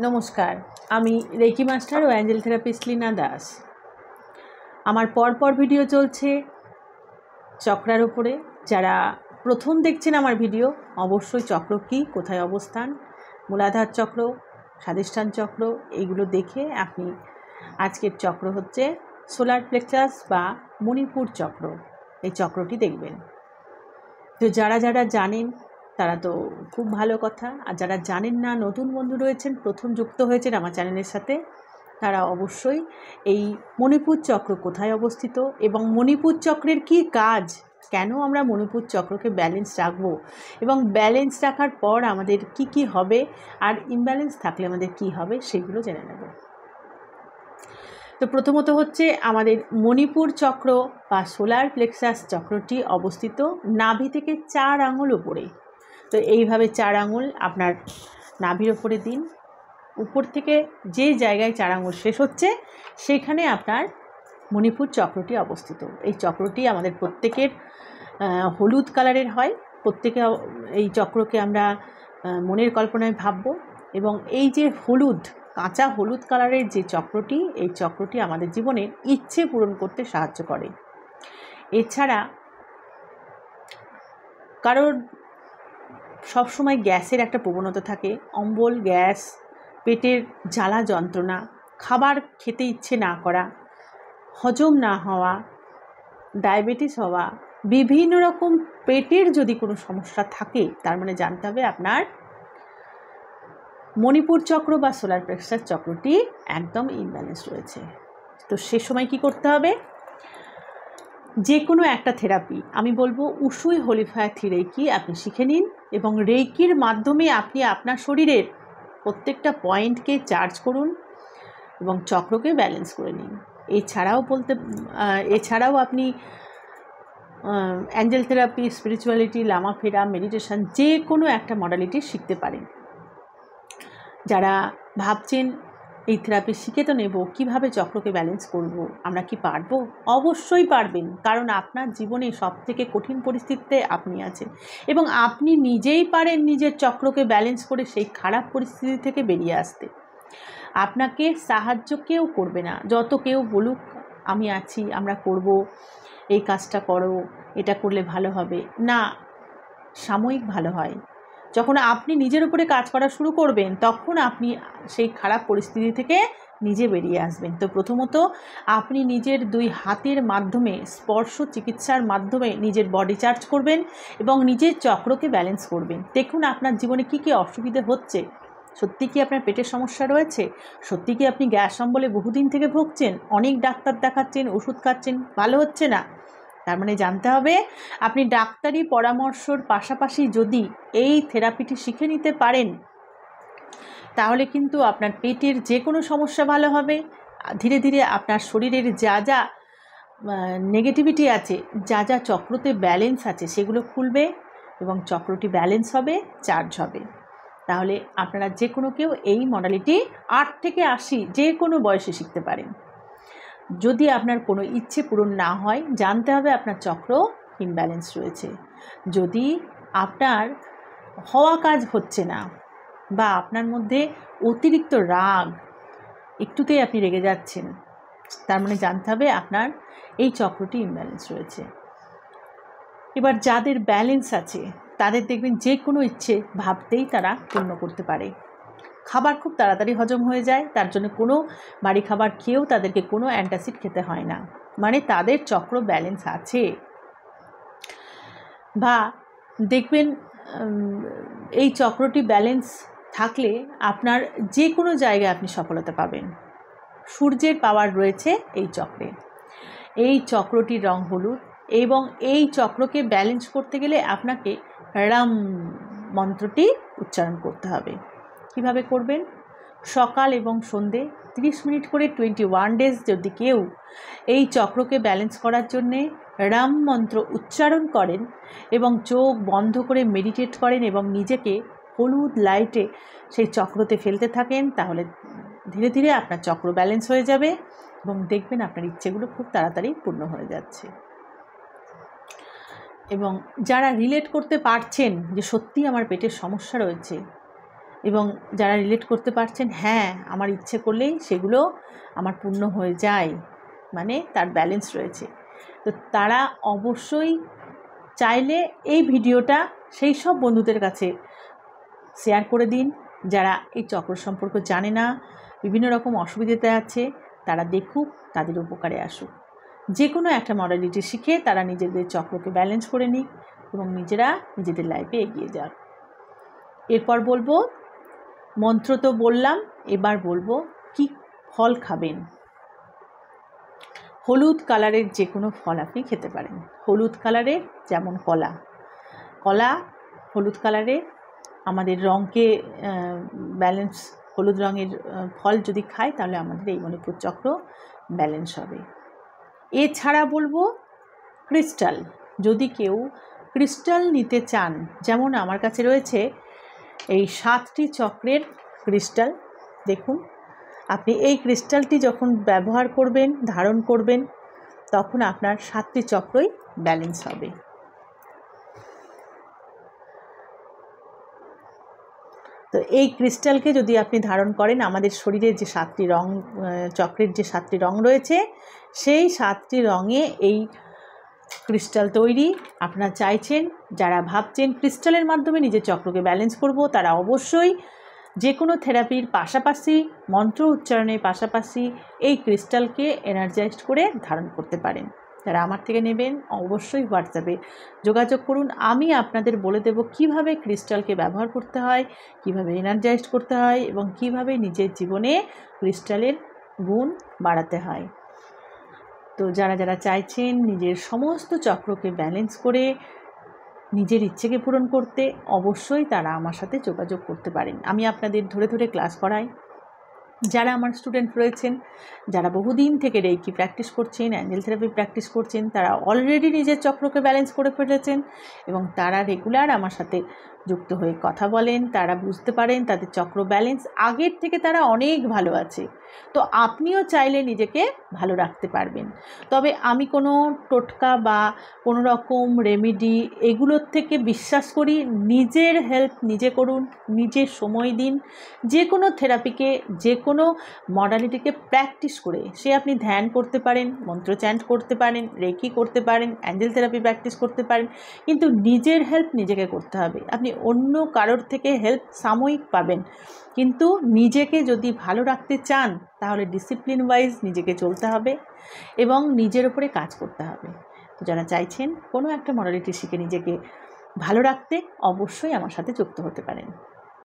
নমস্কার, আমি reiki master ও Angel therapist Leena Das. আমার পরপর ভিডিও চলছে চক্রার উপরে। যারা প্রথম দেখছেন আমার ভিডিও, অবশ্যই চক্র কী, কোথায় অবস্থান, মূলাধার চক্র, স্বাধিষ্ঠান চক্র, এইগুলো দেখে আপনি আজকের চক্র হচ্ছে সোলার প্লেক্সাস বা মণিপুর চক্র, এই চক্রটি দেখবেন। তো যারা যারা জানেন তারা তো খুব ভালো কথা, আর যারা জানেন না, নতুন বন্ধু রয়েছেন, প্রথম যুক্ত হয়েছেন আমার চ্যানেলের সাথে, তারা অবশ্যই এই মণিপুর চক্র কোথায় অবস্থিত এবং মণিপুর চক্রের কী কাজ, কেন আমরা মণিপুর চক্রকে ব্যালেন্স রাখবো এবং ব্যালেন্স রাখার পর আমাদের কি কি হবে, আর ইমব্যালেন্স থাকলে আমাদের কি হবে, সেগুলো জেনে নেব। তো প্রথমত হচ্ছে আমাদের মণিপুর চক্র বা সোলার প্লেক্সাস চক্রটি অবস্থিত নাভি থেকে 4 আঙুল উপরে। তো এইভাবে 4 আঙুল আপনার নাভির ওপরে দিন। উপর থেকে যে জায়গায় 4 আঙুল শেষ হচ্ছে সেখানে আপনার মণিপুর চক্রটি অবস্থিত। এই চক্রটি আমাদের প্রত্যেকের হলুদ কালারের হয়। প্রত্যেকে এই চক্রকে আমরা মনের কল্পনায় ভাবব, এবং এই যে হলুদ, কাঁচা হলুদ কালারের যে চক্রটি, এই চক্রটি আমাদের জীবনের ইচ্ছে পূরণ করতে সাহায্য করে। এছাড়া কারোর সবসময় গ্যাসের একটা প্রবণতা থাকে, অম্বল, গ্যাস, পেটের জ্বালা যন্ত্রণা, খাবার খেতে ইচ্ছে না করা, হজম না হওয়া, ডায়াবেটিস হওয়া, বিভিন্ন রকম পেটের যদি কোনো সমস্যা থাকে, তার মানে জানতে হবে আপনার মণিপুর চক্র বা সোলার প্লেক্সাস চক্রটি একদম ইমব্যালেন্স রয়েছে। তো সে সময় কি করতে হবে? যে কোনো একটা থেরাপি, আমি বলবো উসুই হোলিফায়ার রেকি আপনি শিখে নিন, এবং রেকির মাধ্যমে আপনি আপনার শরীরের প্রত্যেকটা পয়েন্টকে চার্জ করুন এবং চক্রকে ব্যালেন্স করে নিন। এছাড়াও আপনি অ্যাঞ্জেল থেরাপি, স্পিরিচুয়ালিটি, লামা ফেরা, মেডিটেশন, যে কোনো একটা মডালিটি শিখতে পারেন। যারা ভাবছেন এই থেরাপি শিখে তো নেব, কীভাবে চক্রকে ব্যালেন্স করব, আমরা কি পারবো? অবশ্যই পারবেন, কারণ আপনার জীবনে সবথেকে কঠিন পরিস্থিতিতে আপনি আছেন এবং আপনি নিজেই পারেন নিজের চক্রকে ব্যালেন্স করে সেই খারাপ পরিস্থিতি থেকে বেরিয়ে আসতে। আপনাকে সাহায্য কেউ করবে না, যত কেউ বলুক আমি আছি, আমরা করব, এই কাজটা করো, এটা করলে ভালো হবে না। সাময়িক ভালো হয়, যখন আপনি নিজের উপরে কাজ করা শুরু করবেন তখন আপনি সেই খারাপ পরিস্থিতি থেকে নিজে বেরিয়ে আসবেন। তো প্রথমত আপনি নিজের 2 হাতের মাধ্যমে, স্পর্শ চিকিৎসার মাধ্যমে নিজের বডি চার্জ করবেন এবং নিজের চক্রকে ব্যালেন্স করবেন। দেখুন আপনার জীবনে কি কি অসুবিধে হচ্ছে। সত্যি কি আপনার পেটের সমস্যা রয়েছে? সত্যি কি আপনি গ্যাস অম্বলে বহুদিন থেকে ভুগছেন? অনেক ডাক্তার দেখাচ্ছেন, ওষুধ খাচ্ছেন, ভালো হচ্ছে না? তার মানে জানতে হবে আপনি ডাক্তারি পরামর্শর পাশাপাশি যদি এই থেরাপিটি শিখে নিতে পারেন, তাহলে কিন্তু আপনার পেটের যে কোনো সমস্যা ভালো হবে। ধীরে ধীরে আপনার শরীরের যা যা নেগেটিভিটি আছে, যা যা চক্রতে ব্যালেন্স আছে, সেগুলো খুলবে এবং চক্রটি ব্যালেন্স হবে, চার্জ হবে। তাহলে আপনারা যে কোনো কেউ এই মডালিটি 8 থেকে 80 যে কোনো বয়সে শিখতে পারেন। যদি আপনার কোনো ইচ্ছে পূরণ না হয়, জানতে হবে আপনার চক্র ইমব্যালেন্স রয়েছে। যদি আপনার হওয়া কাজ হচ্ছে না, বা আপনার মধ্যে অতিরিক্ত রাগ, একটুতেই আপনি রেগে যাচ্ছেন, তার মানে জানতে হবে আপনার এই চক্রটি ইমব্যালেন্স রয়েছে। এবার যাদের ব্যালেন্স আছে তাদের দেখবেন যে কোনো ইচ্ছে ভাবতেই তারা পূর্ণ করতে পারে। খাবার খুব তাড়াতাড়ি হজম হয়ে যায়, তার জন্য কোনো বাড়ি খাবার খেয়েও তাদেরকে কোনো অ্যান্টাসিড খেতে হয় না, মানে তাদের চক্র ব্যালেন্স আছে। বা দেখবেন এই চক্রটি ব্যালেন্স থাকলে আপনার যে কোনো জায়গায় আপনি সফলতা পাবেন। সূর্যের পাওয়ার রয়েছে এই চক্রে। এই চক্রটির রং হলুদ, এবং এই চক্রকে ব্যালেন্স করতে গেলে আপনাকে রাম মন্ত্রটি উচ্চারণ করতে হবে। কিভাবে করবেন? সকাল এবং সন্ধে 30 মিনিট করে 21 ডেজ যদি কেউ এই চক্রকে ব্যালেন্স করার জন্যে রাম মন্ত্র উচ্চারণ করেন এবং চোখ বন্ধ করে মেডিটেট করেন এবং নিজেকে হলুদ লাইটে সেই চক্রতে ফেলতে থাকেন, তাহলে ধীরে ধীরে আপনার চক্র ব্যালেন্স হয়ে যাবে এবং দেখবেন আপনার ইচ্ছেগুলো খুব তাড়াতাড়ি পূর্ণ হয়ে যাচ্ছে। এবং যারা রিলেট করতে পারছেন যে সত্যি আমার পেটের সমস্যা রয়েছে, এবং যারা রিলেট করতে পারছেন, হ্যাঁ আমার ইচ্ছে করলেই সেগুলো আমার পূর্ণ হয়ে যায়, মানে তার ব্যালেন্স রয়েছে, তো তারা অবশ্যই চাইলে এই ভিডিওটা সেই সব বন্ধুদের কাছে শেয়ার করে দিন যারা এই চক্র সম্পর্ক জানে না, বিভিন্ন রকম অসুবিধাতে আছে, তারা দেখুক, তাদের উপকারে আসুক। যে কোনো একটা মডালিটি শিখে তারা নিজেদের চক্রকে ব্যালেন্স করে নিক এবং নিজেরা নিজেদের লাইফে এগিয়ে যাক। এরপর বলবো, মন্ত্র তো বললাম, এবার বলবো কি ফল খাবেন। হলুদ কালারের যে কোনো ফল আপনি খেতে পারেন। হলুদ কালারের যেমন কলা, কলা হলুদ কালারের আমাদের রঙকে ব্যালেন্স, হলুদ রঙের ফল যদি খাই তাহলে আমাদের এই মণিপুর চক্র ব্যালেন্স হবে। এছাড়া বলবো ক্রিস্টাল, যদি কেউ ক্রিস্টাল নিতে চান, যেমন আমার কাছে রয়েছে এই 7টি চক্রের ক্রিস্টাল। দেখুন, আপনি এই ক্রিস্টালটি যখন ব্যবহার করবেন, ধারণ করবেন, তখন আপনার 7টি চক্রই ব্যালেন্স হবে। তো এই ক্রিস্টালকে যদি আপনি ধারণ করেন, আমাদের শরীরের যে 7টি রং, চক্রের যে 7টি রং রয়েছে, সেই 7টি রঙে এই ক্রিস্টাল তৈরি। আপনারা চাইছেন, যারা ভাবছেন ক্রিস্টালের মাধ্যমে নিজের চক্রকে ব্যালেন্স করব, তারা অবশ্যই যে কোনো থেরাপির পাশাপাশি, মন্ত্র উচ্চারণের পাশাপাশি এই ক্রিস্টালকে এনার্জাইজড করে ধারণ করতে পারেন। যারা আমার থেকে নেবেন অবশ্যই হোয়াটসঅ্যাপে যোগাযোগ করুন। আমি আপনাদের বলে দেব কিভাবে ক্রিস্টালকে ব্যবহার করতে হয়, কিভাবে এনার্জাইজড করতে হয় এবং কিভাবে নিজের জীবনে ক্রিস্টালের গুণ বাড়াতে হয়। তো যারা যারা চাইছেন নিজের সমস্ত চক্রকে ব্যালেন্স করে নিজের ইচ্ছেকে পূরণ করতে, অবশ্যই তারা আমার সাথে যোগাযোগ করতে পারেন। আমি আপনাদের ধরে ধরে ক্লাস করাই। যারা আমার স্টুডেন্ট রয়েছেন, যারা বহুদিন থেকে রেইকি প্র্যাকটিস করছেন, অ্যাঞ্জেল থেরাপি প্র্যাকটিস করছেন, তারা অলরেডি নিজের চক্রকে ব্যালেন্স করে ফেলেছেন এবং তারা রেগুলার আমার সাথে যুক্ত হয়ে কথা বলেন। তারা বুঝতে পারেন তাদের চক্র ব্যালেন্স আগের থেকে তারা অনেক ভালো আছে। তো আপনিও চাইলে নিজেকে ভালো রাখতে পারবেন। তবে আমি কোনো টোটকা বা কোনো রকম রেমেডি এগুলোর থেকে বিশ্বাস করি নিজের হেল্প নিজে করুন, নিজের সময় দিন। যে কোনো থেরাপিকে, যে কোনো মডালিটিকে প্র্যাকটিস করে, সে আপনি ধ্যান করতে পারেন, মন্ত্র চ্যান্ট করতে পারেন, রেকি করতে পারেন, অ্যাঞ্জেল থেরাপি প্র্যাকটিস করতে পারেন, কিন্তু নিজের হেল্প নিজেকে করতে হবে। আপনি অন্য কারোর থেকে হেল্প সাময়িক পাবেন, কিন্তু নিজেকে যদি ভালো রাখতে চান তাহলে ডিসিপ্লিন ওয়াইজ নিজেকে চলতে হবে এবং নিজের উপরে কাজ করতে হবে। তো যারা চাইছেন কোনো একটা মডালিটি শিখে নিজেকে ভালো রাখতে, অবশ্যই আমার সাথে যুক্ত হতে পারেন।